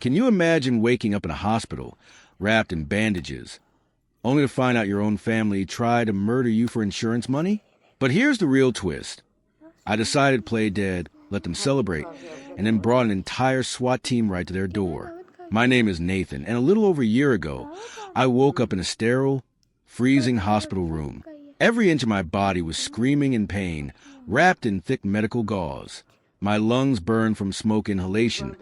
Can you imagine waking up in a hospital, wrapped in bandages, only to find out your own family tried to murder you for insurance money? But here's the real twist. I decided to play dead, let them celebrate, and then brought an entire SWAT team right to their door. My name is Nathan, and a little over a year ago, I woke up in a sterile, freezing hospital room. Every inch of my body was screaming in pain, wrapped in thick medical gauze. My lungs burned from smoke inhalation,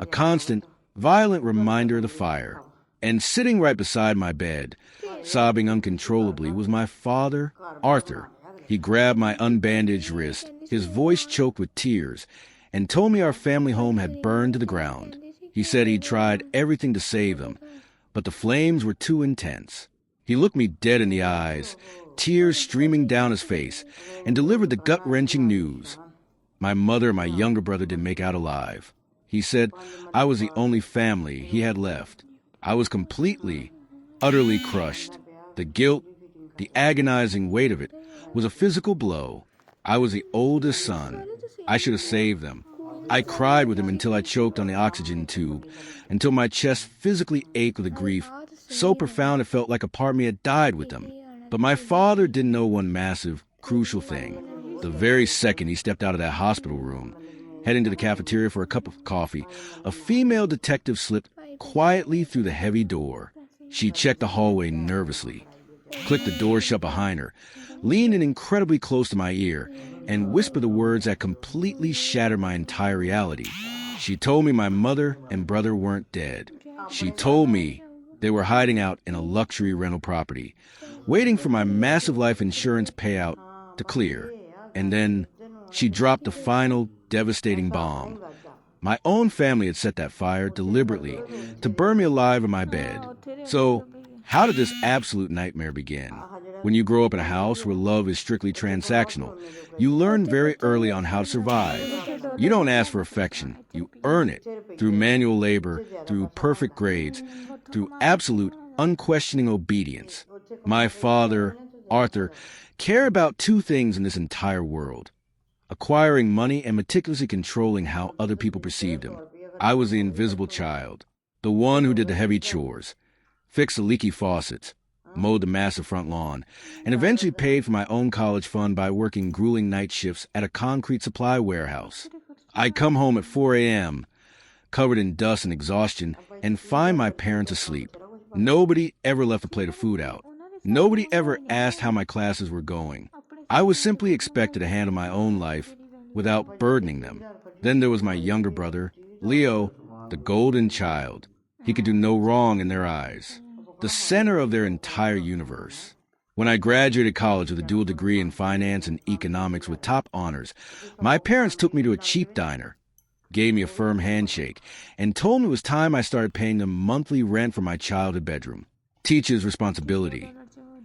a constant, violent reminder of the fire. And sitting right beside my bed, sobbing uncontrollably, was my father, Arthur. He grabbed my unbandaged wrist, his voice choked with tears, and told me our family home had burned to the ground. He said he'd tried everything to save them, but the flames were too intense. He looked me dead in the eyes, tears streaming down his face, and delivered the gut-wrenching news. My mother and my younger brother didn't make out alive. He said I was the only family he had left. I was completely, utterly crushed. The guilt, the agonizing weight of it, was a physical blow. I was the oldest son. I should have saved them. I cried with him until I choked on the oxygen tube, until my chest physically ached with a grief so profound it felt like a part of me had died with them. But my father didn't know one massive, crucial thing. The very second he stepped out of that hospital room, heading to the cafeteria for a cup of coffee, a female detective slipped quietly through the heavy door. She checked the hallway nervously, clicked the door shut behind her, leaned in incredibly close to my ear, and whispered the words that completely shattered my entire reality. She told me my mother and brother weren't dead. She told me they were hiding out in a luxury rental property, waiting for my massive life insurance payout to clear. And then she dropped the final devastating bomb. My own family had set that fire deliberately to burn me alive in my bed. So, how did this absolute nightmare begin? When you grow up in a house where love is strictly transactional, you learn very early on how to survive. You don't ask for affection. You earn it through manual labor, through perfect grades, through absolute, unquestioning obedience. My father, Arthur, cared about two things in this entire world: acquiring money and meticulously controlling how other people perceived him. I was the invisible child, the one who did the heavy chores, fixed the leaky faucets, mowed the massive front lawn, and eventually paid for my own college fund by working grueling night shifts at a concrete supply warehouse. I'd come home at 4 a.m., covered in dust and exhaustion, and find my parents asleep. Nobody ever left a plate of food out. Nobody ever asked how my classes were going. I was simply expected to handle my own life without burdening them. Then there was my younger brother, Leo, the golden child. He could do no wrong in their eyes, the center of their entire universe. When I graduated college with a dual degree in finance and economics with top honors, my parents took me to a cheap diner, gave me a firm handshake, and told me it was time I started paying them monthly rent for my childhood bedroom. Teacher's responsibility,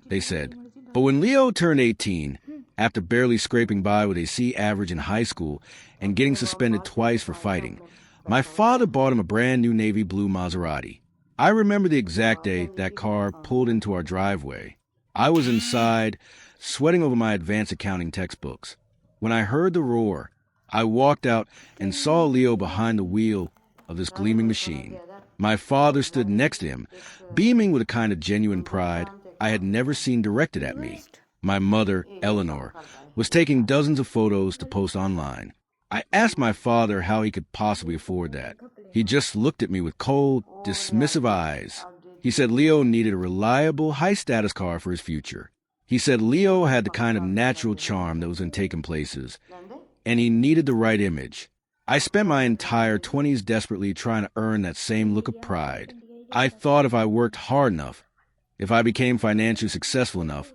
they said. But when Leo turned 18, after barely scraping by with a C average in high school and getting suspended twice for fighting, my father bought him a brand new navy blue Maserati. I remember the exact day that car pulled into our driveway. I was inside, sweating over my advanced accounting textbooks. When I heard the roar, I walked out and saw Leo behind the wheel of this gleaming machine. My father stood next to him, beaming with a kind of genuine pride I had never seen directed at me. My mother, Eleanor, was taking dozens of photos to post online. I asked my father how he could possibly afford that. He just looked at me with cold, dismissive eyes. He said Leo needed a reliable, high-status car for his future. He said Leo had the kind of natural charm that was in taking places, and he needed the right image. I spent my entire 20s desperately trying to earn that same look of pride. I thought if I worked hard enough, if I became financially successful enough,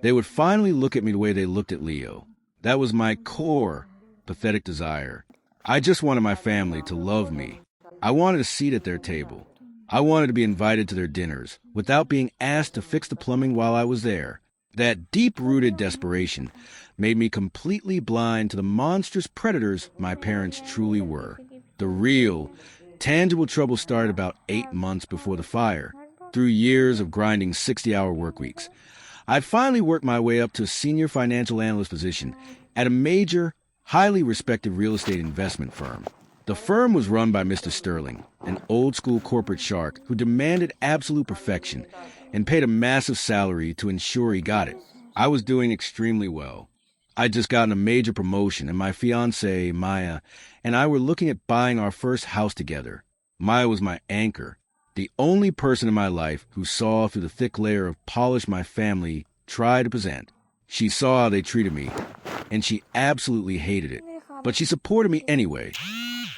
they would finally look at me the way they looked at Leo. That was my core, pathetic desire. I just wanted my family to love me. I wanted a seat at their table. I wanted to be invited to their dinners without being asked to fix the plumbing while I was there. That deep-rooted desperation made me completely blind to the monstrous predators my parents truly were. The real, tangible trouble started about 8 months before the fire, through years of grinding 60-hour work weeks. I'd finally worked my way up to a senior financial analyst position at a major, highly respected real estate investment firm. The firm was run by Mr. Sterling, an old-school corporate shark who demanded absolute perfection and paid a massive salary to ensure he got it. I was doing extremely well. I'd just gotten a major promotion, and my fiancée, Maya, and I were looking at buying our first house together. Maya was my anchor, the only person in my life who saw through the thick layer of polish my family tried to present. She saw how they treated me, and she absolutely hated it. But she supported me anyway,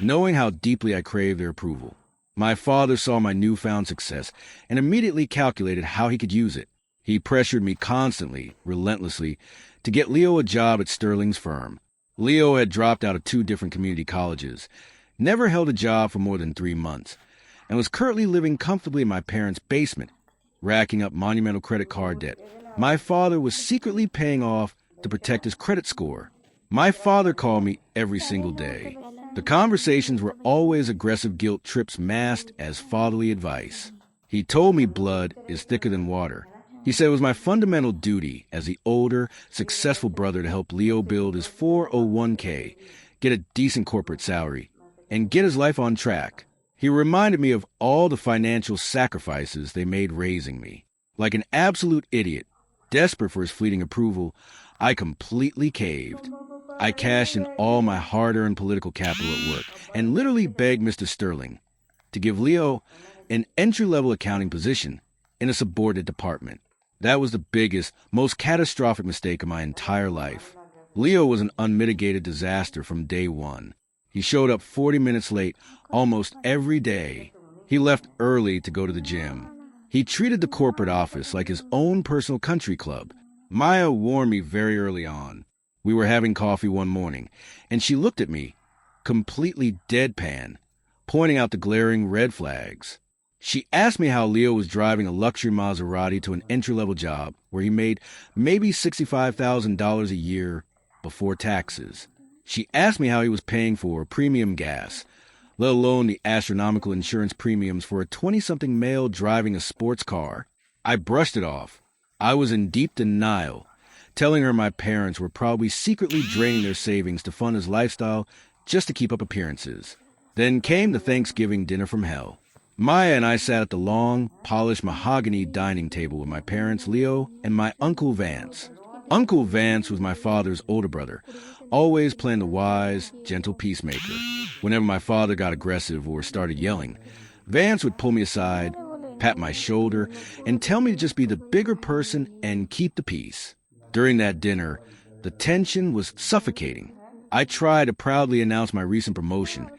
knowing how deeply I craved their approval. My father saw my newfound success and immediately calculated how he could use it. He pressured me constantly, relentlessly, to get Leo a job at Sterling's firm. Leo had dropped out of 2 different community colleges, never held a job for more than 3 months, and was currently living comfortably in my parents' basement, racking up monumental credit card debt. My father was secretly paying off to protect his credit score. My father called me every single day. The conversations were always aggressive guilt trips masked as fatherly advice. He told me blood is thicker than water. He said it was my fundamental duty as the older, successful brother to help Leo build his 401k, get a decent corporate salary, and get his life on track. He reminded me of all the financial sacrifices they made raising me. Like an absolute idiot, desperate for his fleeting approval, I completely caved. I cashed in all my hard-earned political capital at work and literally begged Mr. Sterling to give Leo an entry-level accounting position in a subordinate department. That was the biggest, most catastrophic mistake of my entire life. Leo was an unmitigated disaster from day one. He showed up 40 minutes late almost every day. He left early to go to the gym. He treated the corporate office like his own personal country club. Maya warned me very early on. We were having coffee one morning, and she looked at me, completely deadpan, pointing out the glaring red flags. She asked me how Leo was driving a luxury Maserati to an entry-level job where he made maybe $65,000 a year before taxes. She asked me how he was paying for premium gas, let alone the astronomical insurance premiums for a 20-something male driving a sports car. I brushed it off. I was in deep denial, telling her my parents were probably secretly draining their savings to fund his lifestyle just to keep up appearances. Then came the Thanksgiving dinner from hell. Maya and I sat at the long, polished mahogany dining table with my parents, Leo, and my Uncle Vance. Uncle Vance was my father's older brother, always playing the wise, gentle peacemaker. Whenever my father got aggressive or started yelling, Vance would pull me aside, pat my shoulder, and tell me to just be the bigger person and keep the peace. During that dinner, the tension was suffocating. I tried to proudly announce my recent promotion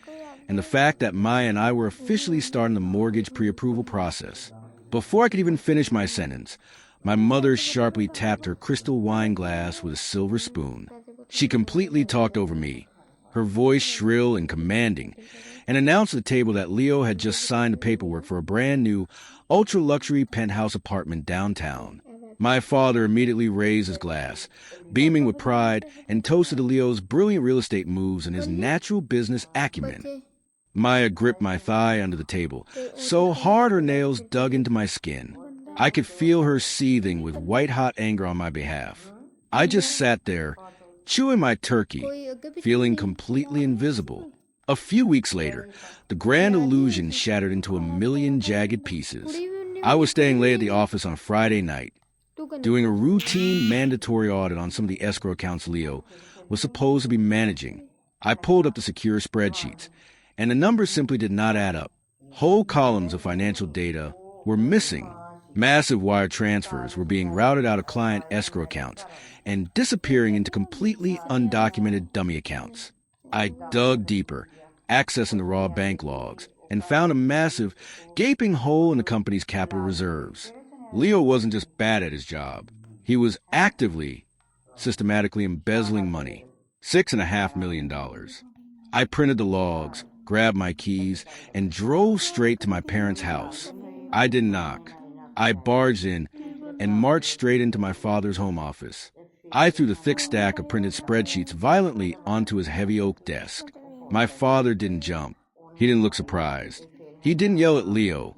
and the fact that Maya and I were officially starting the mortgage pre-approval process. Before I could even finish my sentence, my mother sharply tapped her crystal wine glass with a silver spoon. She completely talked over me, her voice shrill and commanding, and announced at the table that Leo had just signed the paperwork for a brand-new, ultra-luxury penthouse apartment downtown. My father immediately raised his glass, beaming with pride, and toasted to Leo's brilliant real estate moves and his natural business acumen. Maya gripped my thigh under the table, so hard her nails dug into my skin. I could feel her seething with white-hot anger on my behalf. I just sat there, chewing my turkey, feeling completely invisible. A few weeks later, the grand illusion shattered into a million jagged pieces. I was staying late at the office on Friday night, doing a routine mandatory audit on some of the escrow accounts Leo was supposed to be managing. I pulled up the secure spreadsheets, and the numbers simply did not add up. Whole columns of financial data were missing. Massive wire transfers were being routed out of client escrow accounts and disappearing into completely undocumented dummy accounts. I dug deeper, accessing the raw bank logs, and found a massive, gaping hole in the company's capital reserves. Leo wasn't just bad at his job. He was actively, systematically embezzling money, $6.5 million. I printed the logs, grabbed my keys, and drove straight to my parents' house. I didn't knock. I barged in and marched straight into my father's home office. I threw the thick stack of printed spreadsheets violently onto his heavy oak desk. My father didn't jump. He didn't look surprised. He didn't yell at Leo,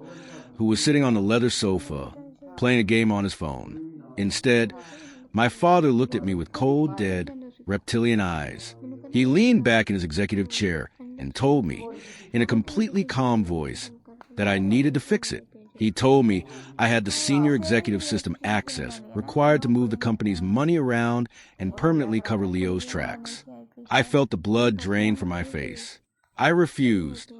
who was sitting on the leather sofa, playing a game on his phone. Instead, my father looked at me with cold, dead, reptilian eyes. He leaned back in his executive chair and told me, in a completely calm voice, that I needed to fix it. He told me I had the senior executive system access required to move the company's money around and permanently cover Leo's tracks. I felt the blood drain from my face. I refused.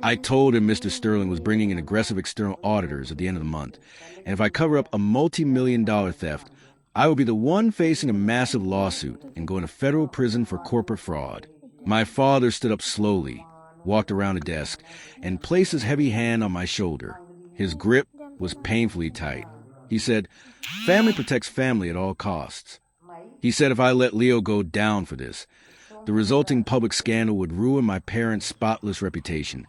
I told him Mr. Sterling was bringing in aggressive external auditors at the end of the month, and if I cover up a multi-million-dollar theft, I would be the one facing a massive lawsuit and going to federal prison for corporate fraud. My father stood up slowly, walked around a desk, and placed his heavy hand on my shoulder. His grip was painfully tight. He said, "Family protects family at all costs." He said if I let Leo go down for this, the resulting public scandal would ruin my parents' spotless reputation,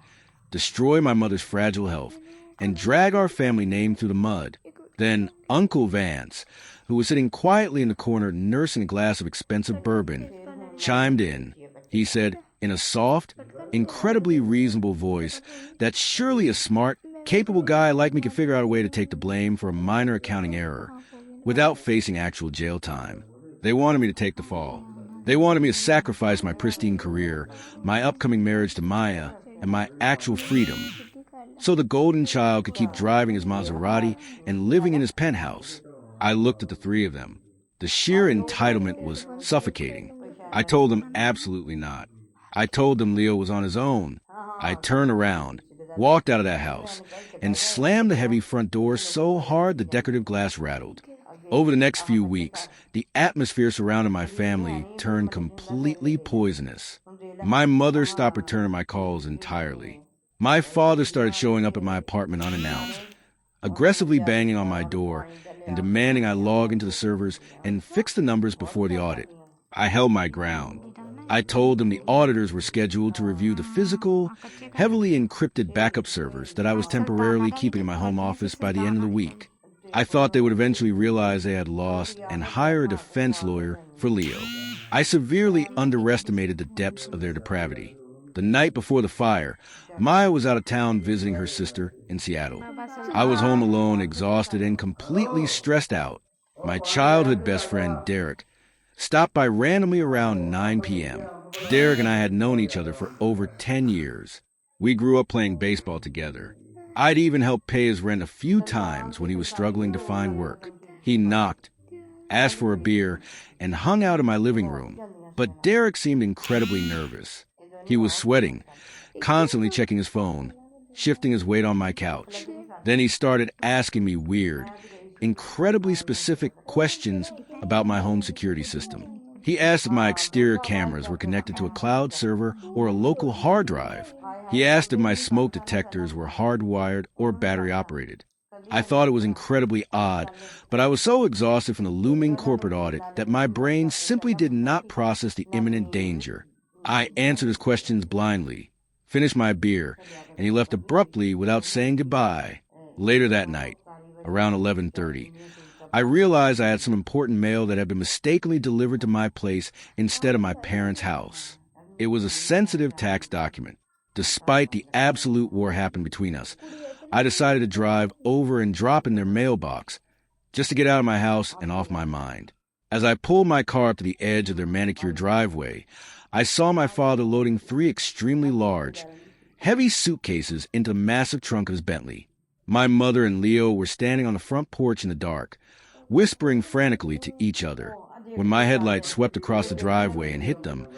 destroy my mother's fragile health, and drag our family name through the mud. Then Uncle Vance, who was sitting quietly in the corner nursing a glass of expensive bourbon, chimed in. He said, in a soft, incredibly reasonable voice, that surely a smart, capable guy like me could figure out a way to take the blame for a minor accounting error without facing actual jail time. They wanted me to take the fall. They wanted me to sacrifice my pristine career, my upcoming marriage to Maya, and my actual freedom, so the golden child could keep driving his Maserati and living in his penthouse. I looked at the three of them. The sheer entitlement was suffocating. I told them absolutely not. I told them Leo was on his own. I turned around, walked out of that house, and slammed the heavy front door so hard the decorative glass rattled. Over the next few weeks, the atmosphere surrounding my family turned completely poisonous. My mother stopped returning my calls entirely. My father started showing up at my apartment unannounced, aggressively banging on my door and demanding I log into the servers and fix the numbers before the audit. I held my ground. I told them the auditors were scheduled to review the physical, heavily encrypted backup servers that I was temporarily keeping in my home office by the end of the week. I thought they would eventually realize they had lost and hire a defense lawyer for Leo. I severely underestimated the depths of their depravity. The night before the fire, Maya was out of town visiting her sister in Seattle. I was home alone, exhausted and completely stressed out. My childhood best friend, Derek, stopped by randomly around 9 p.m. Derek and I had known each other for over 10 years. We grew up playing baseball together. I'd even helped pay his rent a few times when he was struggling to find work. He knocked, asked for a beer, and hung out in my living room. But Derek seemed incredibly nervous. He was sweating, constantly checking his phone, shifting his weight on my couch. Then he started asking me weird, incredibly specific questions about my home security system. He asked if my exterior cameras were connected to a cloud server or a local hard drive. He asked if my smoke detectors were hardwired or battery operated. I thought it was incredibly odd, but I was so exhausted from the looming corporate audit that my brain simply did not process the imminent danger. I answered his questions blindly, finished my beer, and he left abruptly without saying goodbye. Later that night, around 11:30, I realized I had some important mail that had been mistakenly delivered to my place instead of my parents' house. It was a sensitive tax document. Despite the absolute war happening between us, I decided to drive over and drop in their mailbox, just to get out of my house and off my mind. As I pulled my car up to the edge of their manicured driveway, I saw my father loading 3 extremely large, heavy suitcases into the massive trunk of his Bentley. My mother and Leo were standing on the front porch in the dark, whispering frantically to each other. When my headlights swept across the driveway and hit them,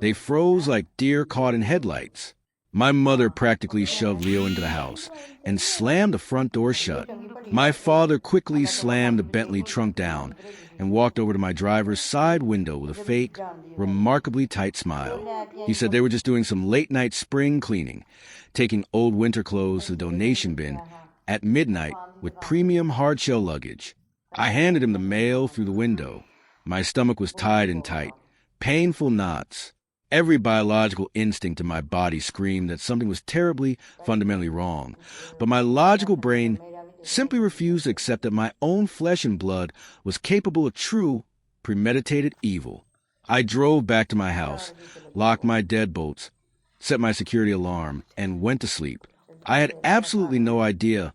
they froze like deer caught in headlights. My mother practically shoved Leo into the house and slammed the front door shut. My father quickly slammed the Bentley trunk down and walked over to my driver's side window with a fake, remarkably tight smile. He said they were just doing some late-night spring cleaning, taking old winter clothes to the donation bin at midnight with premium hard-shell luggage. I handed him the mail through the window. My stomach was tied and tight, painful knots. Every biological instinct in my body screamed that something was terribly, fundamentally wrong, but my logical brain simply refused to accept that my own flesh and blood was capable of true, premeditated evil. I drove back to my house, locked my deadbolts, set my security alarm, and went to sleep. I had absolutely no idea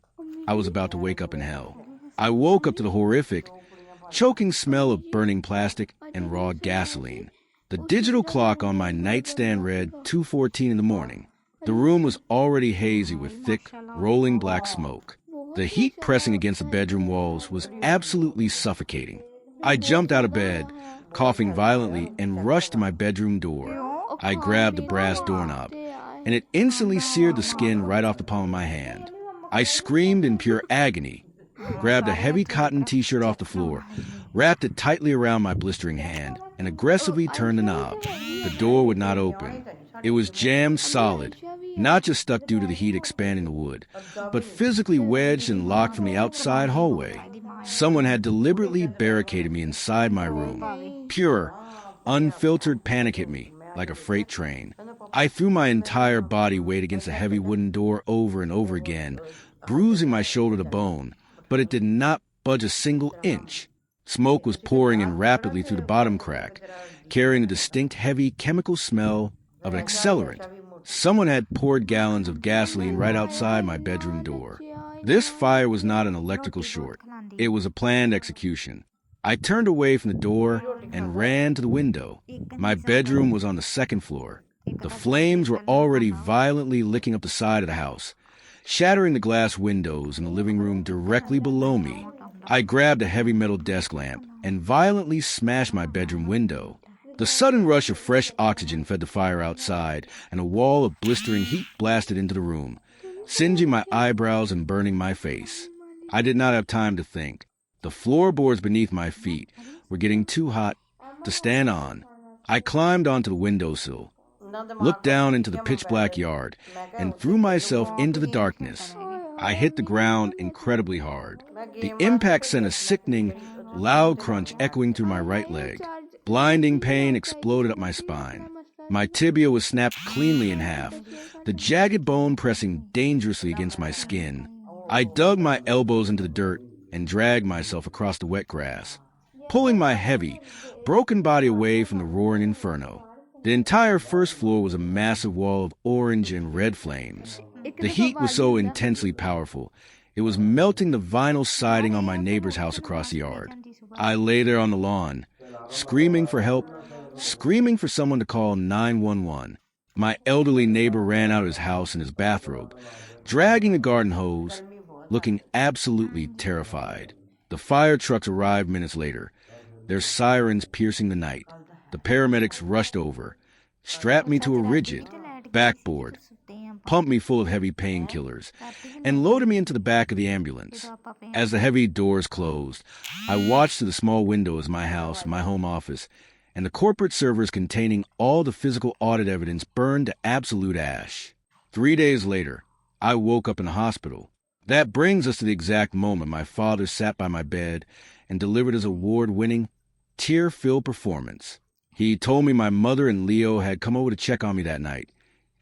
I was about to wake up in hell. I woke up to the horrific, choking smell of burning plastic and raw gasoline. The digital clock on my nightstand read 2:14 in the morning. The room was already hazy with thick, rolling black smoke. The heat pressing against the bedroom walls was absolutely suffocating. I jumped out of bed, coughing violently, and rushed to my bedroom door. I grabbed the brass doorknob, and it instantly seared the skin right off the palm of my hand. I screamed in pure agony, grabbed a heavy cotton t-shirt off the floor, wrapped it tightly around my blistering hand, and aggressively turned the knob. The door would not open. It was jammed solid, not just stuck due to the heat expanding the wood, but physically wedged and locked from the outside hallway. Someone had deliberately barricaded me inside my room. Pure, unfiltered panic hit me like a freight train. I threw my entire body weight against the heavy wooden door over and over again, bruising my shoulder to bone, but it did not budge a single inch. Smoke was pouring in rapidly through the bottom crack, carrying the distinct heavy chemical smell of an accelerant. Someone had poured gallons of gasoline right outside my bedroom door. This fire was not an electrical short. It was a planned execution. I turned away from the door and ran to the window. My bedroom was on the second floor. The flames were already violently licking up the side of the house, shattering the glass windows in the living room directly below me. I grabbed a heavy metal desk lamp and violently smashed my bedroom window. The sudden rush of fresh oxygen fed the fire outside, and a wall of blistering heat blasted into the room, singeing my eyebrows and burning my face. I did not have time to think. The floorboards beneath my feet were getting too hot to stand on. I climbed onto the windowsill, looked down into the pitch-black yard, and threw myself into the darkness. I hit the ground incredibly hard. The impact sent a sickening, loud crunch echoing through my right leg. Blinding pain exploded up my spine. My tibia was snapped cleanly in half, the jagged bone pressing dangerously against my skin. I dug my elbows into the dirt and dragged myself across the wet grass, pulling my heavy, broken body away from the roaring inferno. The entire first floor was a massive wall of orange and red flames. The heat was so intensely powerful, it was melting the vinyl siding on my neighbor's house across the yard. I lay there on the lawn, screaming for help, screaming for someone to call 911. My elderly neighbor ran out of his house in his bathrobe, dragging the garden hose, looking absolutely terrified. The fire trucks arrived minutes later, their sirens piercing the night. The paramedics rushed over, strapped me to a rigid backboard, pumped me full of heavy painkillers, and loaded me into the back of the ambulance. As the heavy doors closed, I watched through the small windows of my house, my home office, and the corporate servers containing all the physical audit evidence burned to absolute ash. 3 days later, I woke up in the hospital. That brings us to the exact moment my father sat by my bed and delivered his award-winning, tear-filled performance. He told me my mother and Leo had come over to check on me that night,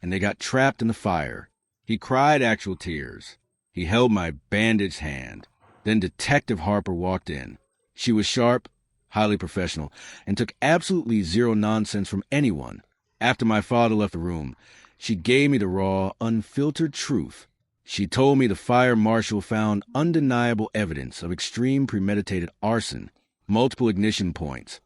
and they got trapped in the fire. He cried actual tears. He held my bandaged hand. Then Detective Harper walked in. She was sharp, highly professional, and took absolutely zero nonsense from anyone. After my father left the room, she gave me the raw, unfiltered truth. She told me the fire marshal found undeniable evidence of extreme premeditated arson, multiple ignition points,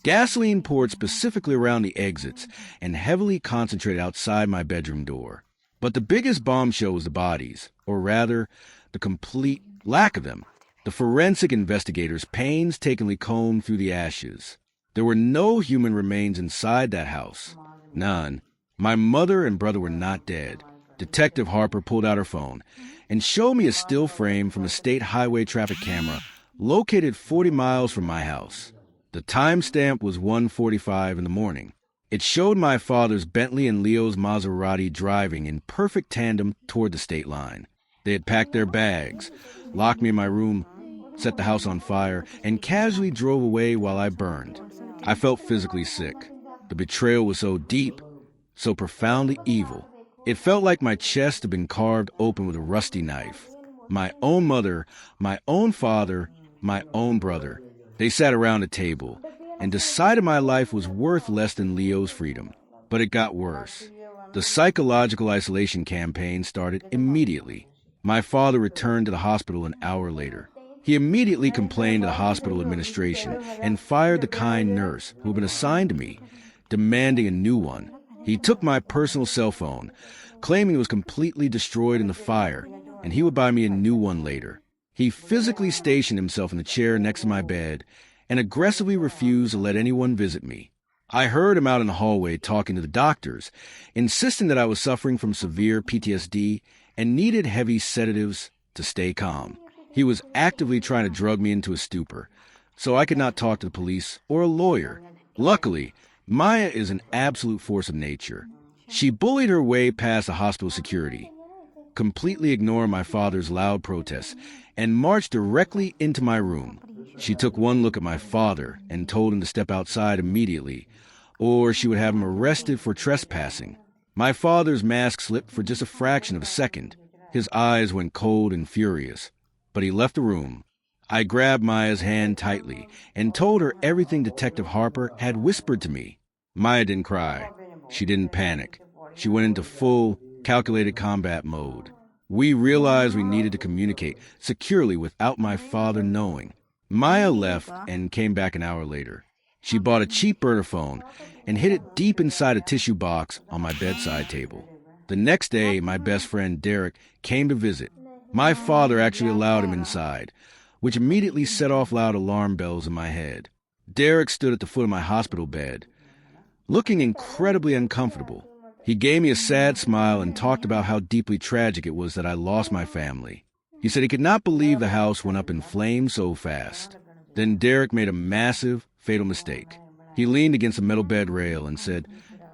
gasoline poured specifically around the exits, and heavily concentrated outside my bedroom door. But the biggest bombshell was the bodies, or rather, the complete lack of them. The forensic investigators painstakingly combed through the ashes. There were no human remains inside that house. None. My mother and brother were not dead. Detective Harper pulled out her phone and showed me a still frame from a state highway traffic camera located 40 miles from my house. The timestamp was 1:45 in the morning. It showed my father's Bentley and Leo's Maserati driving in perfect tandem toward the state line. They had packed their bags, locked me in my room, set the house on fire, and casually drove away while I burned. I felt physically sick. The betrayal was so deep, so profoundly evil. It felt like my chest had been carved open with a rusty knife. My own mother, my own father, my own brother. They sat around a table and decided my life was worth less than Leo's freedom. But it got worse. The psychological isolation campaign started immediately. My father returned to the hospital an hour later. He immediately complained to the hospital administration and fired the kind nurse who had been assigned to me, demanding a new one. He took my personal cell phone, claiming it was completely destroyed in the fire, and he would buy me a new one later. He physically stationed himself in the chair next to my bed and aggressively refused to let anyone visit me. I heard him out in the hallway talking to the doctors, insisting that I was suffering from severe PTSD and needed heavy sedatives to stay calm. He was actively trying to drug me into a stupor, so I could not talk to the police or a lawyer. Luckily, Maya is an absolute force of nature. She bullied her way past the hospital security, completely ignoring my father's loud protests, and marched directly into my room. She took one look at my father and told him to step outside immediately, or she would have him arrested for trespassing. My father's mask slipped for just a fraction of a second. His eyes went cold and furious, but he left the room. I grabbed Maya's hand tightly and told her everything Detective Harper had whispered to me. Maya didn't cry. She didn't panic. She went into full, calculated combat mode. We realized we needed to communicate securely without my father knowing. Maya left and came back an hour later. She bought a cheap burner phone and hid it deep inside a tissue box on my bedside table. The next day, my best friend Derek came to visit. My father actually allowed him inside, which immediately set off loud alarm bells in my head. Derek stood at the foot of my hospital bed, looking incredibly uncomfortable. He gave me a sad smile and talked about how deeply tragic it was that I lost my family. He said he could not believe the house went up in flames so fast. Then Derek made a massive, fatal mistake. He leaned against a metal bed rail and said,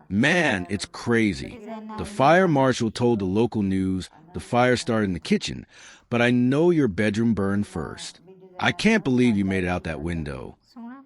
"Man, it's crazy. The fire marshal told the local news the fire started in the kitchen, but I know your bedroom burned first. I can't believe you made it out that window."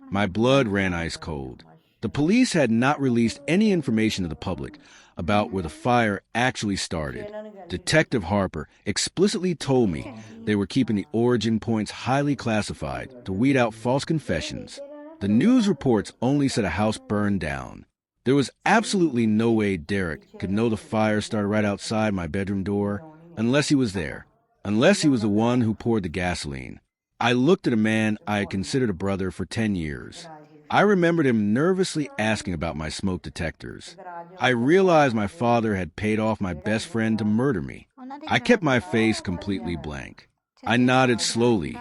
My blood ran ice cold. The police had not released any information to the public about where the fire actually started. Detective Harper explicitly told me they were keeping the origin points highly classified to weed out false confessions. The news reports only said a house burned down. There was absolutely no way Derek could know the fire started right outside my bedroom door unless he was there, unless he was the one who poured the gasoline. I looked at a man I had considered a brother for 10 years. I remembered him nervously asking about my smoke detectors. I realized my father had paid off my best friend to murder me. I kept my face completely blank. I nodded slowly,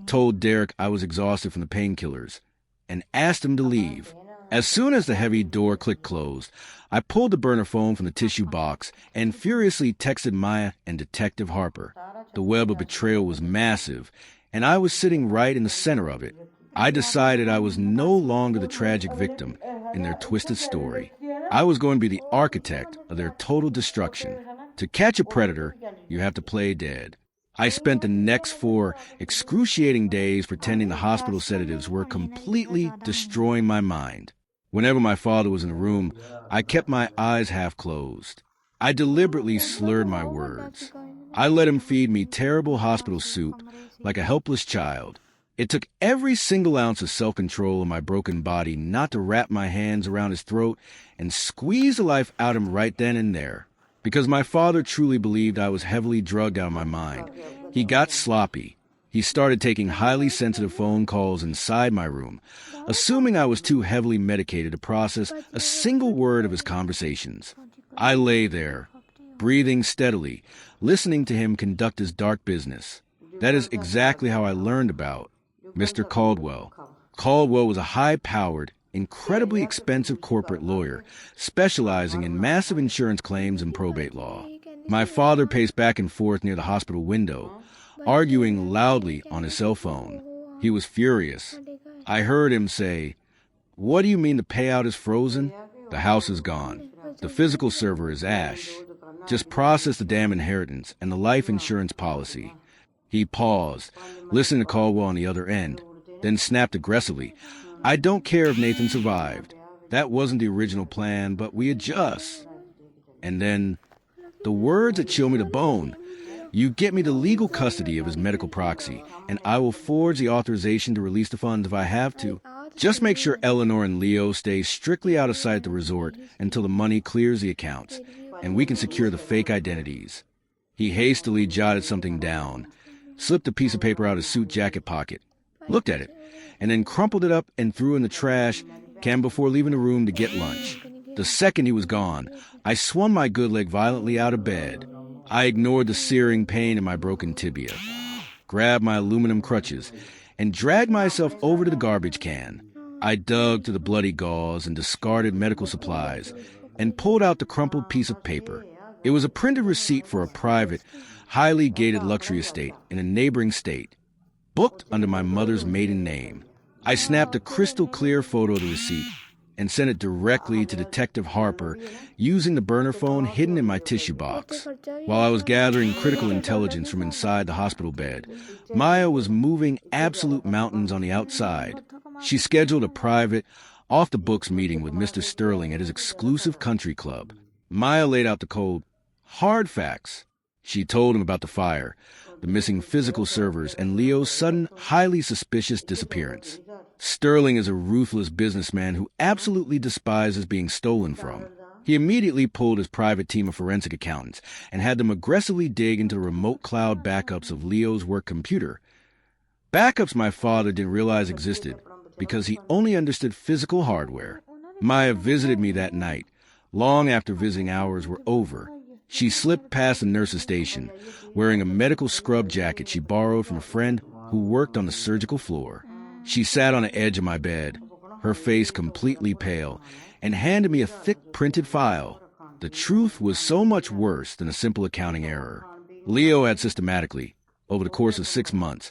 told Derek I was exhausted from the painkillers, and asked him to leave. As soon as the heavy door click closed, I pulled the burner phone from the tissue box and furiously texted Maya and Detective Harper. The web of betrayal was massive, and I was sitting right in the center of it. I decided I was no longer the tragic victim in their twisted story. I was going to be the architect of their total destruction. To catch a predator, you have to play dead. I spent the next 4 excruciating days pretending the hospital sedatives were completely destroying my mind. Whenever my father was in the room, I kept my eyes half closed. I deliberately slurred my words. I let him feed me terrible hospital soup like a helpless child. It took every single ounce of self-control in my broken body not to wrap my hands around his throat and squeeze the life out of him right then and there. Because my father truly believed I was heavily drugged out of my mind, he got sloppy. He started taking highly sensitive phone calls inside my room, assuming I was too heavily medicated to process a single word of his conversations. I lay there, breathing steadily, listening to him conduct his dark business. That is exactly how I learned about Mr. Caldwell. Caldwell was a high-powered, incredibly expensive corporate lawyer specializing in massive insurance claims and probate law. My father paced back and forth near the hospital window, arguing loudly on his cell phone. He was furious. I heard him say, "What do you mean the payout is frozen? The house is gone. The physical server is ash. Just process the damn inheritance and the life insurance policy." He paused, listening to Caldwell on the other end, then snapped aggressively, "I don't care if Nathan survived. That wasn't the original plan, but we adjust." And then, the words that chill me to bone, "You get me the legal custody of his medical proxy, and I will forge the authorization to release the funds if I have to. Just make sure Eleanor and Leo stay strictly out of sight at the resort until the money clears the accounts, and we can secure the fake identities." He hastily jotted something down, slipped a piece of paper out of his suit jacket pocket, looked at it, and then crumpled it up and threw it in the trash, Cam before leaving the room to get lunch. The second he was gone, I swung my good leg violently out of bed. I ignored the searing pain in my broken tibia, grabbed my aluminum crutches, and dragged myself over to the garbage can. I dug through the bloody gauze and discarded medical supplies and pulled out the crumpled piece of paper. It was a printed receipt for a private, highly gated luxury estate in a neighboring state, booked under my mother's maiden name. I snapped a crystal-clear photo of the receipt and sent it directly to Detective Harper using the burner phone hidden in my tissue box. While I was gathering critical intelligence from inside the hospital bed, Maya was moving absolute mountains on the outside. She scheduled a private, off-the-books meeting with Mr. Sterling at his exclusive country club. Maya laid out the cold, hard facts. She told him about the fire, the missing physical servers, and Leo's sudden, highly suspicious disappearance. Sterling is a ruthless businessman who absolutely despises being stolen from. He immediately pulled his private team of forensic accountants and had them aggressively dig into the remote cloud backups of Leo's work computer. Backups my father didn't realize existed because he only understood physical hardware. Maya visited me that night, long after visiting hours were over. She slipped past the nurse's station, wearing a medical scrub jacket she borrowed from a friend who worked on the surgical floor. She sat on the edge of my bed, her face completely pale, and handed me a thick printed file. The truth was so much worse than a simple accounting error. Leo had systematically, over the course of 6 months,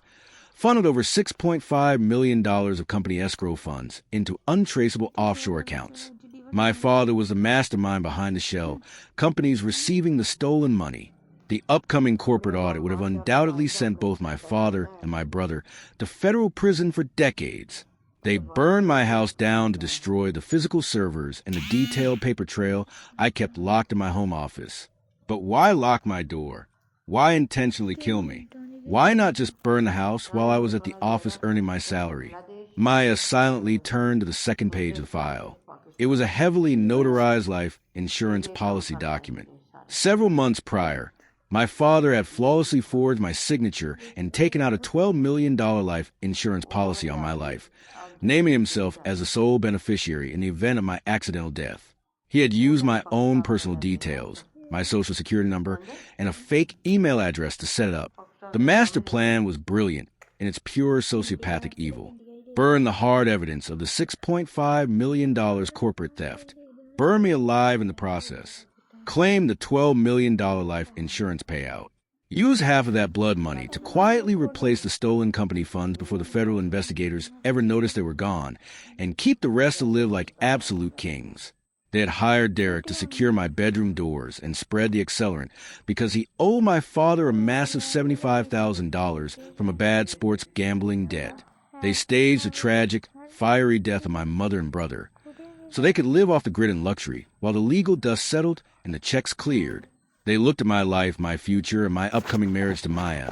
funneled over $6.5 million of company escrow funds into untraceable offshore accounts. My father was the mastermind behind the shell, companies receiving the stolen money. The upcoming corporate audit would have undoubtedly sent both my father and my brother to federal prison for decades. They burned my house down to destroy the physical servers and the detailed paper trail I kept locked in my home office. But why lock my door? Why intentionally kill me? Why not just burn the house while I was at the office earning my salary? Maya silently turned to the second page of the file. It was a heavily notarized life insurance policy document. Several months prior, my father had flawlessly forged my signature and taken out a $12 million life insurance policy on my life, naming himself as the sole beneficiary in the event of my accidental death. He had used my own personal details, my social security number, and a fake email address to set it up. The master plan was brilliant in its pure sociopathic evil. Burn the hard evidence of the $6.5 million corporate theft. Burn me alive in the process. Claim the $12 million life insurance payout. Use half of that blood money to quietly replace the stolen company funds before the federal investigators ever noticed they were gone, and keep the rest to live like absolute kings. They had hired Derek to secure my bedroom doors and spread the accelerant because he owed my father a massive $75,000 from a bad sports gambling debt. They staged the tragic, fiery death of my mother and brother so they could live off the grid in luxury while the legal dust settled and the checks cleared. They looked at my life, my future, and my upcoming marriage to Maya,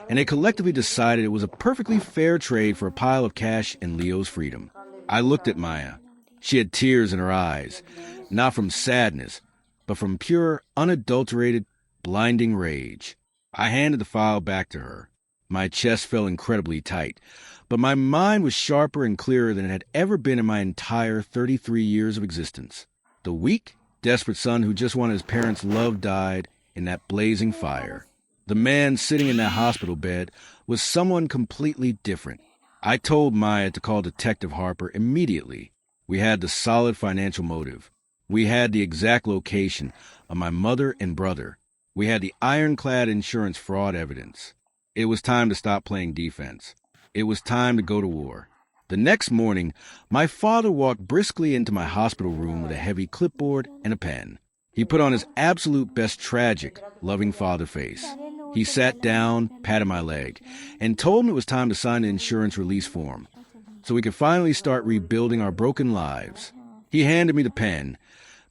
and they collectively decided it was a perfectly fair trade for a pile of cash and Leo's freedom. I looked at Maya. She had tears in her eyes, not from sadness, but from pure, unadulterated, blinding rage. I handed the file back to her. My chest felt incredibly tight, but my mind was sharper and clearer than it had ever been in my entire 33 years of existence. The weak, desperate son who just wanted his parents' love died in that blazing fire. The man sitting in that hospital bed was someone completely different. I told Maya to call Detective Harper immediately. We had the solid financial motive. We had the exact location of my mother and brother. We had the ironclad insurance fraud evidence. It was time to stop playing defense. It was time to go to war. The next morning, my father walked briskly into my hospital room with a heavy clipboard and a pen. He put on his absolute best tragic, loving father face. He sat down, patted my leg, and told me it was time to sign the insurance release form so we could finally start rebuilding our broken lives. He handed me the pen,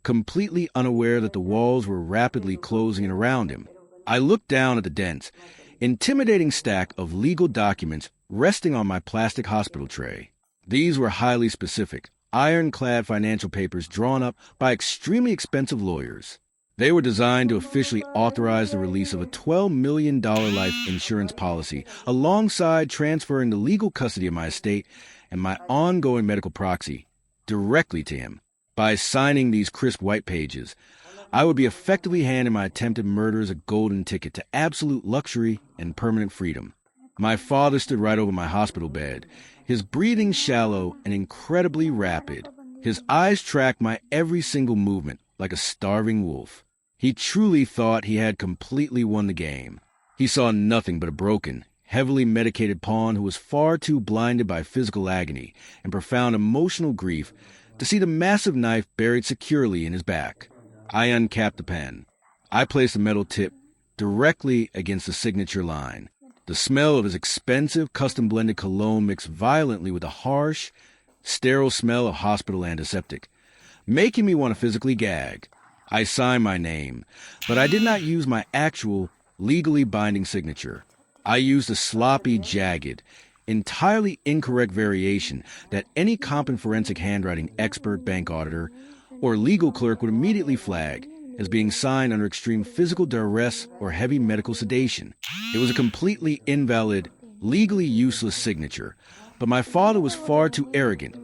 completely unaware that the walls were rapidly closing in around him. I looked down at the dense, intimidating stack of legal documents resting on my plastic hospital tray. These were highly specific, ironclad financial papers drawn up by extremely expensive lawyers. They were designed to officially authorize the release of a $12 million life insurance policy alongside transferring the legal custody of my estate and my ongoing medical proxy directly to him. By signing these crisp white pages, I would be effectively handing my attempted murderers a golden ticket to absolute luxury and permanent freedom. My father stood right over my hospital bed, his breathing shallow and incredibly rapid. His eyes tracked my every single movement like a starving wolf. He truly thought he had completely won the game. He saw nothing but a broken, heavily medicated pawn who was far too blinded by physical agony and profound emotional grief to see the massive knife buried securely in his back. I uncapped the pen. I placed the metal tip directly against the signature line. The smell of his expensive, custom-blended cologne mixed violently with the harsh, sterile smell of hospital antiseptic, making me want to physically gag. I signed my name, but I did not use my actual, legally binding signature. I used a sloppy, jagged, entirely incorrect variation that any competent forensic handwriting expert, bank auditor, or legal clerk would immediately flag as being signed under extreme physical duress or heavy medical sedation. It was a completely invalid, legally useless signature, but my father was far too arrogant,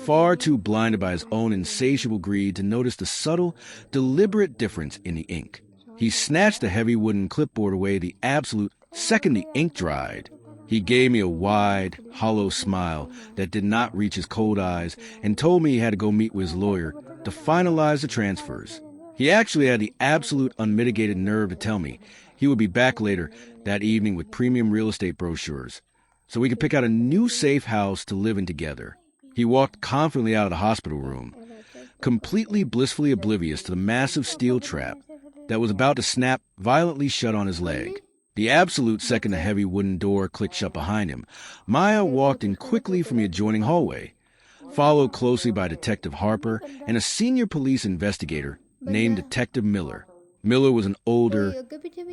far too blinded by his own insatiable greed to notice the subtle, deliberate difference in the ink. He snatched the heavy wooden clipboard away the absolute second the ink dried. He gave me a wide, hollow smile that did not reach his cold eyes and told me he had to go meet with his lawyer to finalize the transfers. He actually had the absolute unmitigated nerve to tell me he would be back later that evening with premium real estate brochures, so we could pick out a new safe house to live in together. He walked confidently out of the hospital room, completely blissfully oblivious to the massive steel trap that was about to snap violently shut on his leg. The absolute second the heavy wooden door clicked shut behind him, Maya walked in quickly from the adjoining hallway, followed closely by Detective Harper and a senior police investigator named Detective Miller. Miller was an older,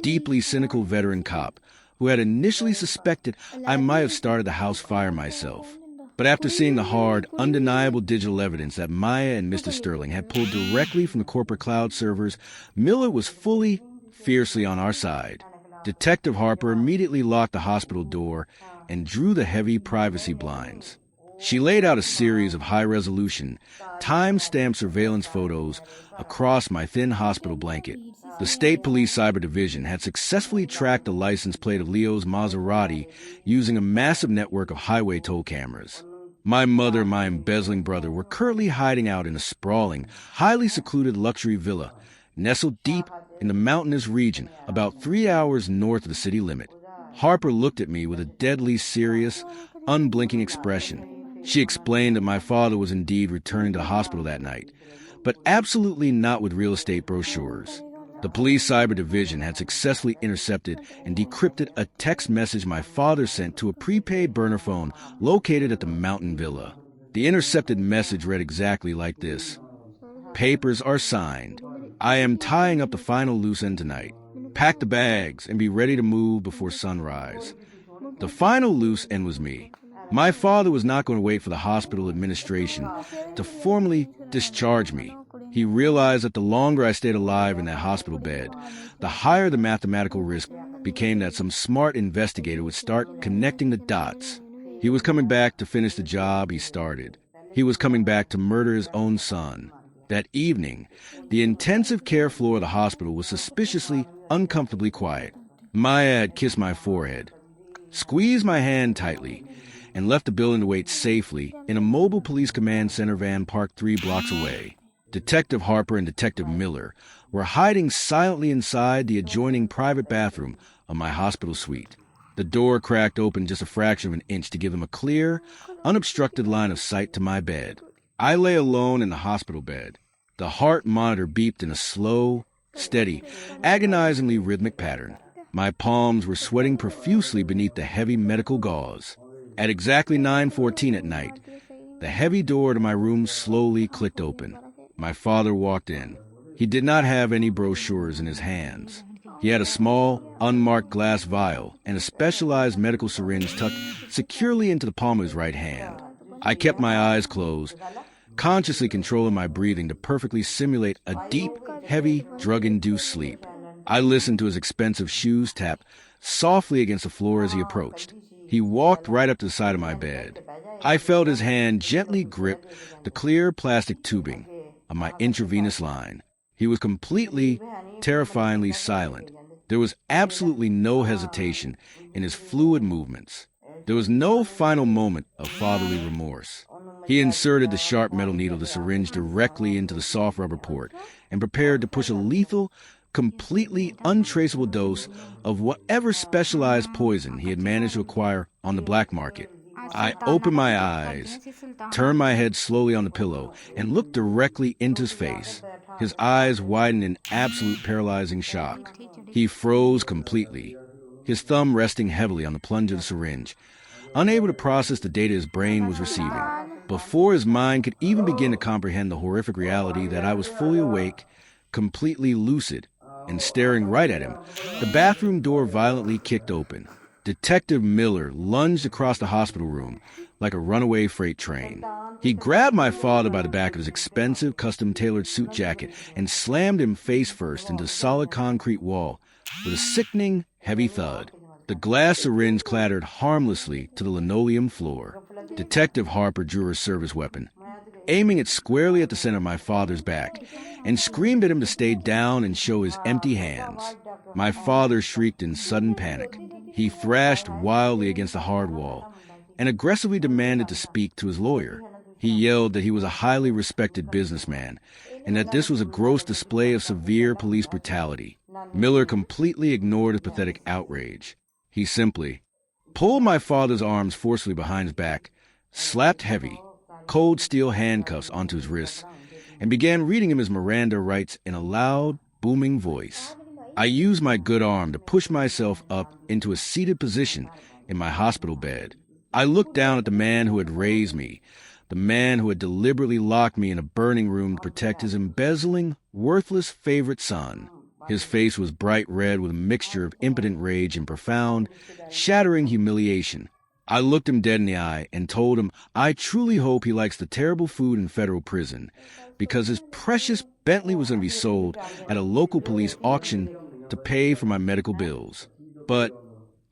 deeply cynical veteran cop who had initially suspected I might have started the house fire myself. But after seeing the hard, undeniable digital evidence that Maya and Mr. Sterling had pulled directly from the corporate cloud servers, Miller was fully, fiercely on our side. Detective Harper immediately locked the hospital door and drew the heavy privacy blinds. She laid out a series of high-resolution, time-stamped surveillance photos across my thin hospital blanket. The State Police Cyber Division had successfully tracked the license plate of Leo's Maserati using a massive network of highway toll cameras. My mother and my embezzling brother were currently hiding out in a sprawling, highly secluded luxury villa, nestled deep in the mountainous region about 3 hours north of the city limit. Harper looked at me with a deadly serious, unblinking expression. She explained that my father was indeed returning to the hospital that night, but absolutely not with real estate brochures. The Police Cyber Division had successfully intercepted and decrypted a text message my father sent to a prepaid burner phone located at the mountain villa. The intercepted message read exactly like this: "Papers are signed. I am tying up the final loose end tonight. Pack the bags and be ready to move before sunrise." The final loose end was me. My father was not going to wait for the hospital administration to formally discharge me. He realized that the longer I stayed alive in that hospital bed, the higher the mathematical risk became that some smart investigator would start connecting the dots. He was coming back to finish the job he started. He was coming back to murder his own son. That evening, the intensive care floor of the hospital was suspiciously, uncomfortably quiet. Maya had kissed my forehead, squeezed my hand tightly, and left the building to wait safely in a mobile police command center van parked 3 blocks away. Detective Harper and Detective Miller were hiding silently inside the adjoining private bathroom of my hospital suite. The door cracked open just a fraction of an inch to give them a clear, unobstructed line of sight to my bed. I lay alone in the hospital bed. The heart monitor beeped in a slow, steady, agonizingly rhythmic pattern. My palms were sweating profusely beneath the heavy medical gauze. At exactly 9:14 at night, the heavy door to my room slowly clicked open. My father walked in. He did not have any brochures in his hands. He had a small, unmarked glass vial and a specialized medical syringe tucked securely into the palm of his right hand. I kept my eyes closed, consciously controlling my breathing to perfectly simulate a deep, heavy, drug-induced sleep. I listened to his expensive shoes tap softly against the floor as he approached. He walked right up to the side of my bed. I felt his hand gently grip the clear plastic tubing on my intravenous line. He was completely, terrifyingly silent. There was absolutely no hesitation in his fluid movements. There was no final moment of fatherly remorse. He inserted the sharp metal needle of the syringe directly into the soft rubber port and prepared to push a lethal, completely untraceable dose of whatever specialized poison he had managed to acquire on the black market. I opened my eyes, turned my head slowly on the pillow, and looked directly into his face. His eyes widened in absolute paralyzing shock. He froze completely, his thumb resting heavily on the plunge of the syringe, unable to process the data his brain was receiving. Before his mind could even begin to comprehend the horrific reality that I was fully awake, completely lucid, and staring right at him, the bathroom door violently kicked open. Detective Miller lunged across the hospital room like a runaway freight train. He grabbed my father by the back of his expensive, custom-tailored suit jacket and slammed him face first into the solid concrete wall with a sickening, heavy thud. The glass syringe clattered harmlessly to the linoleum floor. Detective Harper drew her service weapon, aiming it squarely at the center of my father's back, and screamed at him to stay down and show his empty hands. My father shrieked in sudden panic. He thrashed wildly against the hard wall and aggressively demanded to speak to his lawyer. He yelled that he was a highly respected businessman and that this was a gross display of severe police brutality. Miller completely ignored his pathetic outrage. He simply pulled my father's arms forcefully behind his back, slapped heavy, cold steel handcuffs onto his wrists, and began reading him his Miranda rights in a loud, booming voice. I used my good arm to push myself up into a seated position in my hospital bed. I looked down at the man who had raised me, the man who had deliberately locked me in a burning room to protect his embezzling, worthless favorite son. His face was bright red with a mixture of impotent rage and profound, shattering humiliation. I looked him dead in the eye and told him I truly hope he likes the terrible food in federal prison, because his precious Bentley was going to be sold at a local police auction to pay for my medical bills. But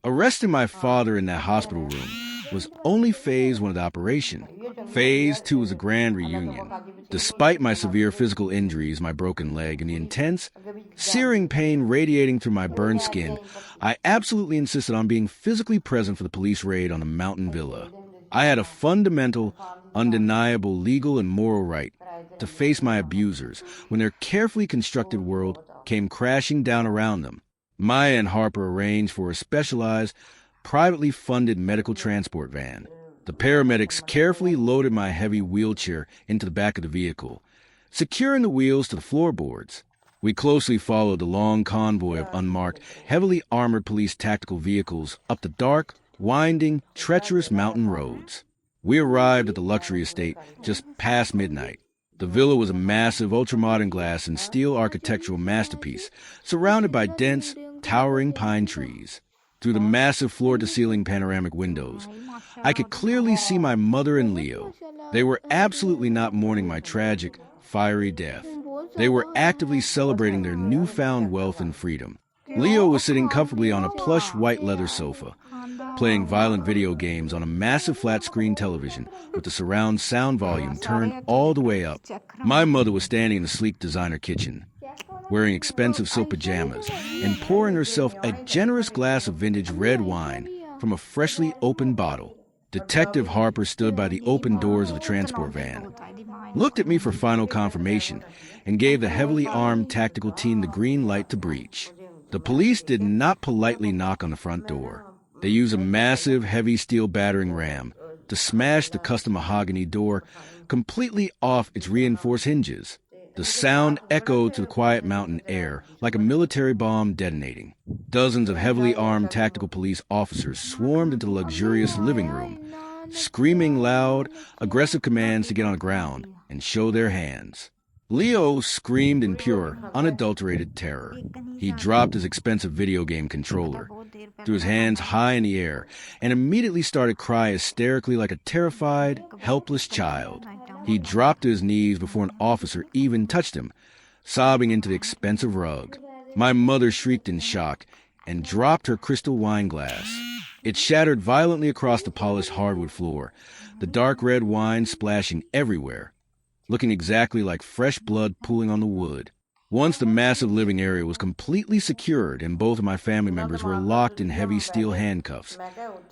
arresting my father in that hospital room was only phase 1 of the operation. Phase 2 was a grand reunion. Despite my severe physical injuries, my broken leg, and the intense, searing pain radiating through my burned skin, I absolutely insisted on being physically present for the police raid on the mountain villa. I had a fundamental, undeniable legal and moral right to face my abusers when their carefully constructed world came crashing down around them. Maya and Harper arranged for a specialized, privately funded medical transport van. The paramedics carefully loaded my heavy wheelchair into the back of the vehicle, securing the wheels to the floorboards. We closely followed the long convoy of unmarked, heavily armored police tactical vehicles up the dark, winding, treacherous mountain roads. We arrived at the luxury estate just past midnight. The villa was a massive ultramodern glass and steel architectural masterpiece, surrounded by dense, towering pine trees. Through the massive floor-to-ceiling panoramic windows, I could clearly see my mother and Leo. They were absolutely not mourning my tragic, fiery death. They were actively celebrating their newfound wealth and freedom. Leo was sitting comfortably on a plush white leather sofa, playing violent video games on a massive flat-screen television with the surround sound volume turned all the way up. My mother was standing in the sleek designer kitchen, wearing expensive silk pajamas and pouring herself a generous glass of vintage red wine from a freshly opened bottle. Detective Harper stood by the open doors of the transport van, looked at me for final confirmation, and gave the heavily armed tactical team the green light to breach. The police did not politely knock on the front door. They used a massive, heavy steel battering ram to smash the custom mahogany door completely off its reinforced hinges. The sound echoed to the quiet mountain air like a military bomb detonating. Dozens of heavily armed tactical police officers swarmed into the luxurious living room, screaming loud, aggressive commands to get on the ground and show their hands. Leo screamed in pure, unadulterated terror. He dropped his expensive video game controller, threw his hands high in the air, and immediately started crying hysterically like a terrified, helpless child. He dropped to his knees before an officer even touched him, sobbing into the expensive rug. My mother shrieked in shock and dropped her crystal wine glass. It shattered violently across the polished hardwood floor, the dark red wine splashing everywhere, looking exactly like fresh blood pooling on the wood. Once the massive living area was completely secured and both of my family members were locked in heavy steel handcuffs,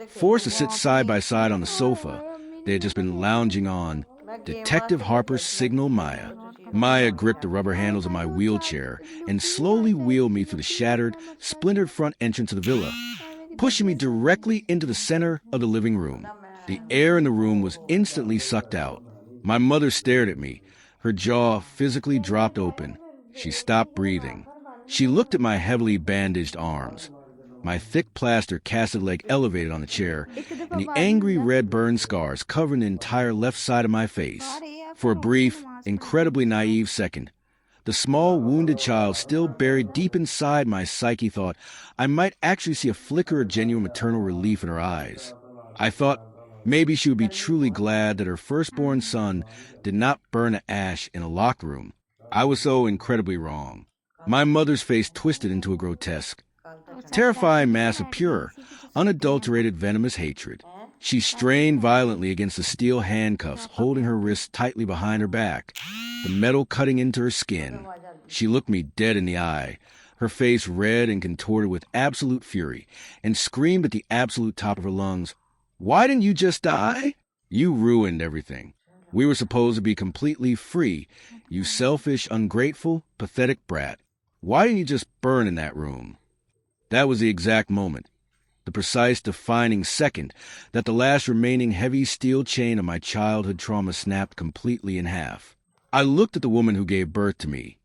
forced to sit side by side on the sofa they had just been lounging on, Detective Harper signaled Maya. Maya gripped the rubber handles of my wheelchair and slowly wheeled me through the shattered, splintered front entrance of the villa, pushing me directly into the center of the living room. The air in the room was instantly sucked out. My mother stared at me. Her jaw physically dropped open. She stopped breathing. She looked at my heavily bandaged arms, my thick plaster casted leg elevated on the chair, and the angry red burn scars covering the entire left side of my face. For a brief, incredibly naive second, the small, wounded child still buried deep inside my psyche thought I might actually see a flicker of genuine maternal relief in her eyes. I thought maybe she would be truly glad that her firstborn son did not burn to ash in a locked room. I was so incredibly wrong. My mother's face twisted into a grotesque, terrifying mass of pure, unadulterated venomous hatred. She strained violently against the steel handcuffs, holding her wrists tightly behind her back, the metal cutting into her skin. She looked me dead in the eye, her face red and contorted with absolute fury, and screamed at the absolute top of her lungs, "Why didn't you just die? You ruined everything. We were supposed to be completely free, you selfish, ungrateful, pathetic brat. Why didn't you just burn in that room?" That was the exact moment, the precise defining second, that the last remaining heavy steel chain of my childhood trauma snapped completely in half. I looked at the woman who gave birth to me,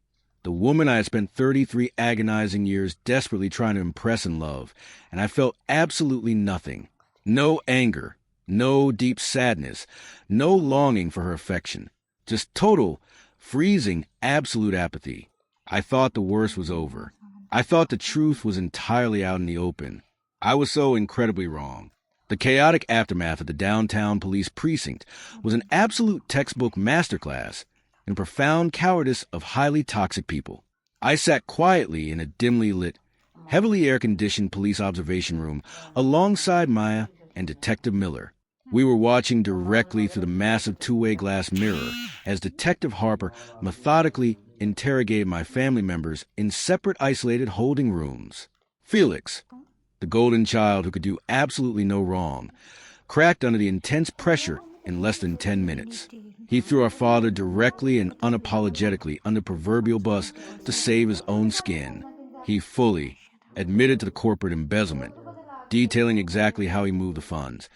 the woman I had spent 33 agonizing years desperately trying to impress and love, and I felt absolutely nothing. No anger, no deep sadness, no longing for her affection. Just total, freezing, absolute apathy. I thought the worst was over. I thought the truth was entirely out in the open. I was so incredibly wrong. The chaotic aftermath of the downtown police precinct was an absolute textbook masterclass in profound cowardice of highly toxic people. I sat quietly in a dimly lit, heavily air-conditioned police observation room alongside Maya and Detective Miller. We were watching directly through the massive two-way glass mirror as Detective Harper methodically interrogated my family members in separate isolated holding rooms. Felix, the golden child who could do absolutely no wrong, cracked under the intense pressure in less than 10 minutes. He threw our father directly and unapologetically under the proverbial bus to save his own skin. He fully admitted to the corporate embezzlement, detailing exactly how he moved the funds,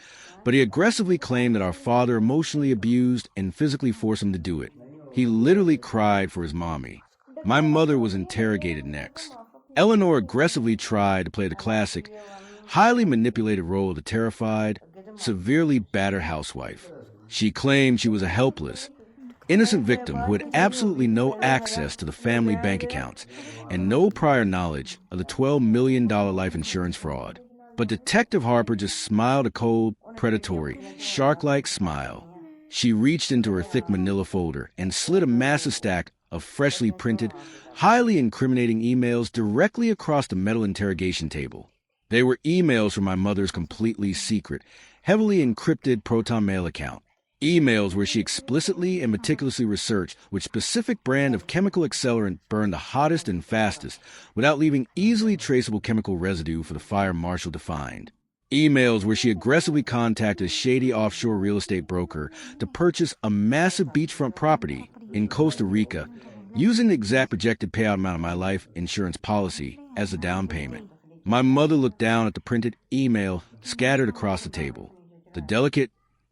but he aggressively claimed that our father emotionally abused and physically forced him to do it. He literally cried for his mommy. My mother was interrogated next. Eleanor aggressively tried to play the classic, highly manipulated role of the terrified, severely battered housewife. She claimed she was a helpless, innocent victim who had absolutely no access to the family bank accounts and no prior knowledge of the $12 million life insurance fraud. But Detective Harper just smiled a cold, predatory, shark-like smile. She reached into her thick manila folder and slid a massive stack of freshly printed, highly incriminating emails directly across the metal interrogation table. They were emails from my mother's completely secret, heavily encrypted Proton Mail account. Emails where she explicitly and meticulously researched which specific brand of chemical accelerant burned the hottest and fastest without leaving easily traceable chemical residue for the fire marshal to find. Emails where she aggressively contacted a shady offshore real estate broker to purchase a massive beachfront property in Costa Rica using the exact projected payout amount of my life insurance policy as a down payment. My mother looked down at the printed email scattered across the table. The delicate,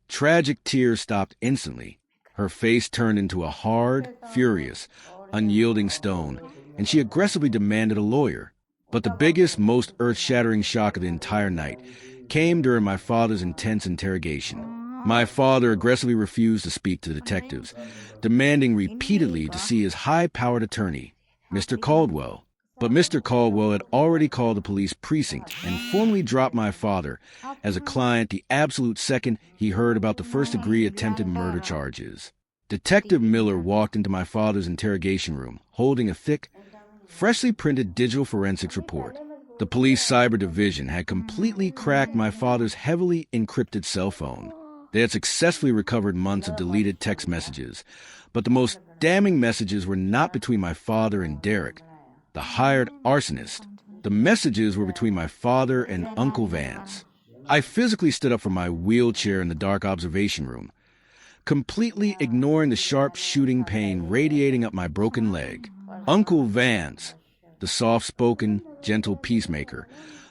tragic tears stopped instantly. Her face turned into a hard, furious, unyielding stone, and she aggressively demanded a lawyer. But the biggest, most earth-shattering shock of the entire night came during my father's intense interrogation. My father aggressively refused to speak to the detectives, demanding repeatedly to see his high-powered attorney, Mr. Caldwell. But Mr. Caldwell had already called the police precinct and formally dropped my father as a client the absolute second he heard about the first-degree attempted murder charges. Detective Miller walked into my father's interrogation room, holding a thick, freshly printed digital forensics report. The police cyber division had completely cracked my father's heavily encrypted cell phone. They had successfully recovered months of deleted text messages, but the most damning messages were not between my father and Derek, the hired arsonist. The messages were between my father and Uncle Vance. I physically stood up from my wheelchair in the dark observation room, completely ignoring the sharp shooting pain radiating up my broken leg. Uncle Vance, the soft-spoken, gentle peacemaker,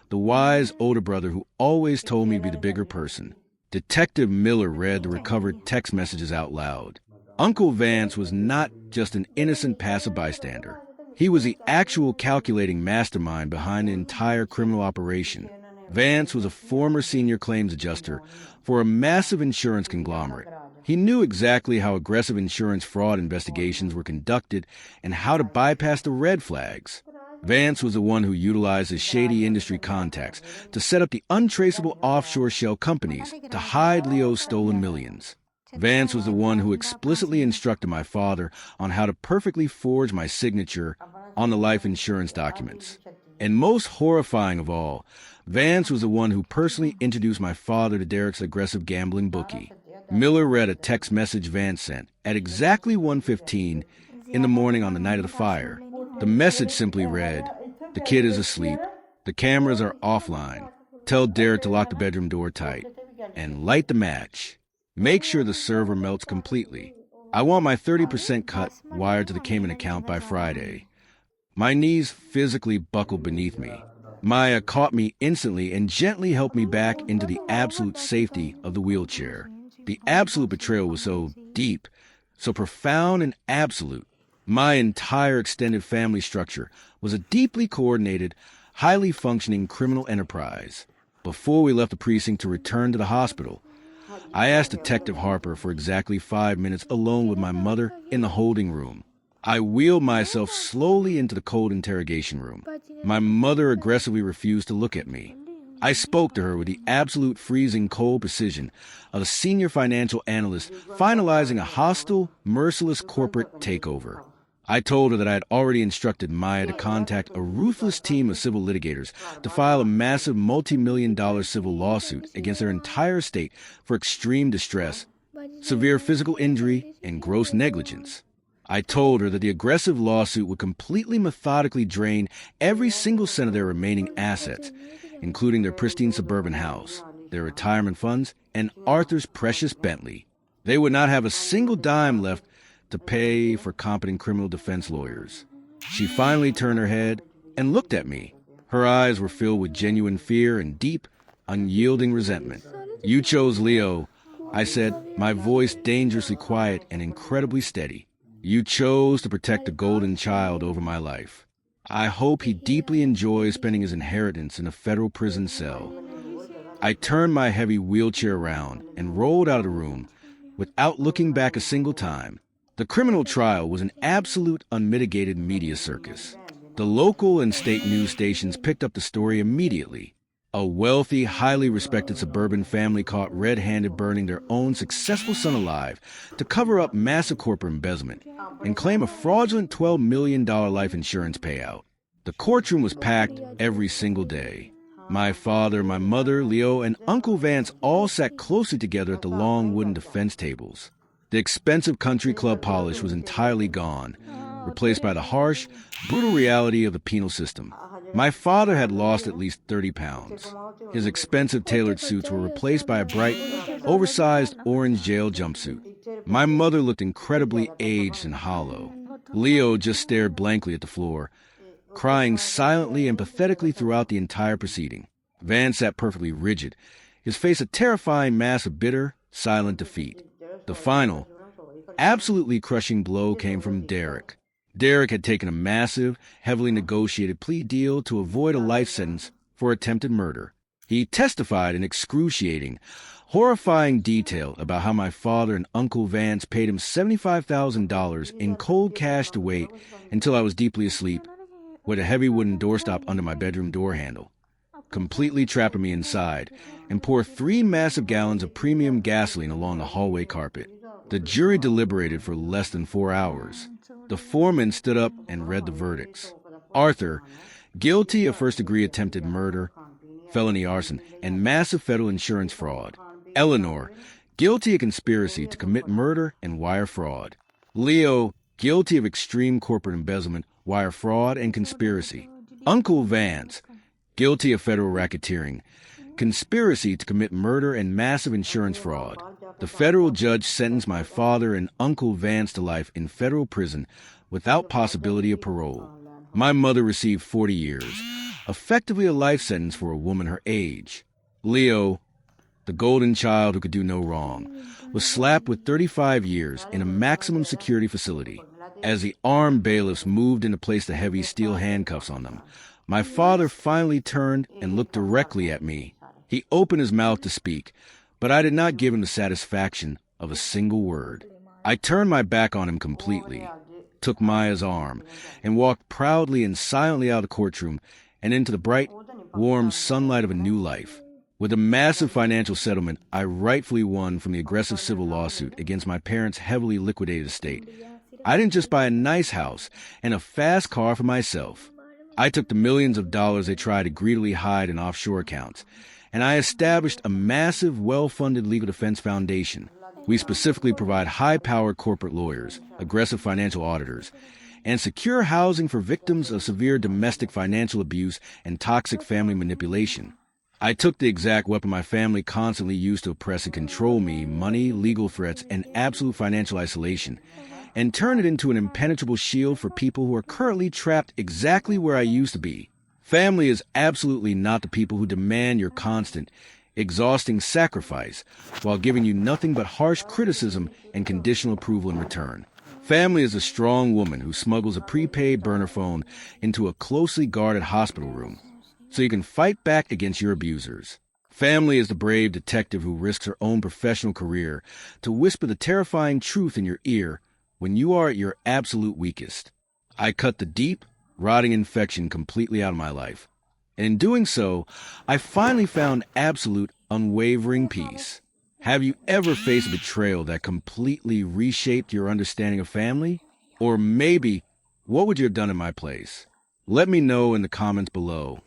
the wise older brother who always told me to be the bigger person. Detective Miller read the recovered text messages out loud. Uncle Vance was not just an innocent passive bystander. He was the actual calculating mastermind behind the entire criminal operation. Vance was a former senior claims adjuster for a massive insurance conglomerate. He knew exactly how aggressive insurance fraud investigations were conducted and how to bypass the red flags. Vance was the one who utilized his shady industry contacts to set up the untraceable offshore shell companies to hide Leo's stolen millions. Vance was the one who explicitly instructed my father on how to perfectly forge my signature on the life insurance documents. And most horrifying of all, Vance was the one who personally introduced my father to Derek's aggressive gambling bookie. Miller read a text message Vance sent at exactly 1:15 in the morning on the night of the fire. The message simply read, "The kid is asleep. The cameras are offline. Tell Derek to lock the bedroom door tight. And light the match. Make sure the server melts completely. I want my 30% cut wired to the Cayman account by Friday." My knees physically buckled beneath me. Maya caught me instantly and gently helped me back into the absolute safety of the wheelchair. The absolute betrayal was so deep, so profound and absolute. My entire extended family structure was a deeply coordinated, highly functioning criminal enterprise. Before we left the precinct to return to the hospital, I asked Detective Harper for exactly 5 minutes alone with my mother in the holding room. I wheeled myself slowly into the cold interrogation room. My mother aggressively refused to look at me. I spoke to her with the absolute freezing cold precision of a senior financial analyst finalizing a hostile, merciless corporate takeover. I told her that I had already instructed Maya to contact a ruthless team of civil litigators to file a massive multi-million-dollar civil lawsuit against their entire estate for extreme distress, severe physical injury, and gross negligence. I told her that the aggressive lawsuit would completely methodically drain every single cent of their remaining assets, including their pristine suburban house, their retirement funds, and Arthur's precious Bentley. They would not have a single dime left to pay for competent criminal defense lawyers. She finally turned her head and looked at me. Her eyes were filled with genuine fear and deep, unyielding resentment. "You chose Leo," I said, my voice dangerously quiet and incredibly steady. "You chose to protect the golden child over my life. I hope he deeply enjoys spending his inheritance in a federal prison cell." I turned my heavy wheelchair around and rolled out of the room without looking back a single time. The criminal trial was an absolute unmitigated media circus. The local and state news stations picked up the story immediately. A wealthy, highly respected suburban family caught red-handed burning their own successful son alive to cover up massive corporate embezzlement and claim a fraudulent $12 million life insurance payout. The courtroom was packed every single day. My father, my mother, Leo, and Uncle Vance all sat closely together at the long wooden defense tables. The expensive country club polish was entirely gone, replaced by the harsh, brutal reality of the penal system. My father had lost at least 30 pounds. His expensive tailored suits were replaced by a bright, oversized orange jail jumpsuit. My mother looked incredibly aged and hollow. Leo just stared blankly at the floor, crying silently and pathetically throughout the entire proceeding. Van sat perfectly rigid, his face a terrifying mass of bitter, silent defeat. The final, absolutely crushing blow came from Derek. Derek had taken a massive, heavily negotiated plea deal to avoid a life sentence for attempted murder. He testified in excruciating, horrifying detail about how my father and Uncle Vance paid him $75,000 in cold cash to wait until I was deeply asleep, with a heavy wooden doorstop under my bedroom door handle, completely trapping me inside, and pour 3 massive gallons of premium gasoline along the hallway carpet. The jury deliberated for less than 4 hours. The foreman stood up and read the verdicts. Arthur, guilty of first-degree attempted murder, felony arson, and massive federal insurance fraud. Eleanor, guilty of conspiracy to commit murder and wire fraud. Leo, guilty of extreme corporate embezzlement, wire fraud, and conspiracy. Uncle Vance, guilty of federal racketeering, conspiracy to commit murder and massive insurance fraud. The federal judge sentenced my father and Uncle Vance to life in federal prison without possibility of parole. My mother received 40 years, effectively a life sentence for a woman her age. Leo, the golden child who could do no wrong, was slapped with 35 years in a maximum security facility. As the armed bailiffs moved in to place the heavy steel handcuffs on them, my father finally turned and looked directly at me. He opened his mouth to speak, but I did not give him the satisfaction of a single word. I turned my back on him completely, took Maya's arm, and walked proudly and silently out of the courtroom and into the bright, warm sunlight of a new life. With a massive financial settlement I rightfully won from the aggressive civil lawsuit against my parents' heavily liquidated estate, I didn't just buy a nice house and a fast car for myself. I took the millions of dollars they tried to greedily hide in offshore accounts, and I established a massive, well-funded legal defense foundation. We specifically provide high-powered corporate lawyers, aggressive financial auditors, and secure housing for victims of severe domestic financial abuse and toxic family manipulation. I took the exact weapon my family constantly used to oppress and control me, money, legal threats, and absolute financial isolation, and turned it into an impenetrable shield for people who are currently trapped exactly where I used to be. Family is absolutely not the people who demand your constant, exhausting sacrifice while giving you nothing but harsh criticism and conditional approval in return. Family is a strong woman who smuggles a prepaid burner phone into a closely guarded hospital room so you can fight back against your abusers. Family is the brave detective who risks her own professional career to whisper the terrifying truth in your ear when you are at your absolute weakest. I cut the deep, rotting infection completely out of my life. And in doing so, I finally found absolute, unwavering peace. Have you ever faced a betrayal that completely reshaped your understanding of family? Or maybe, what would you have done in my place? Let me know in the comments below.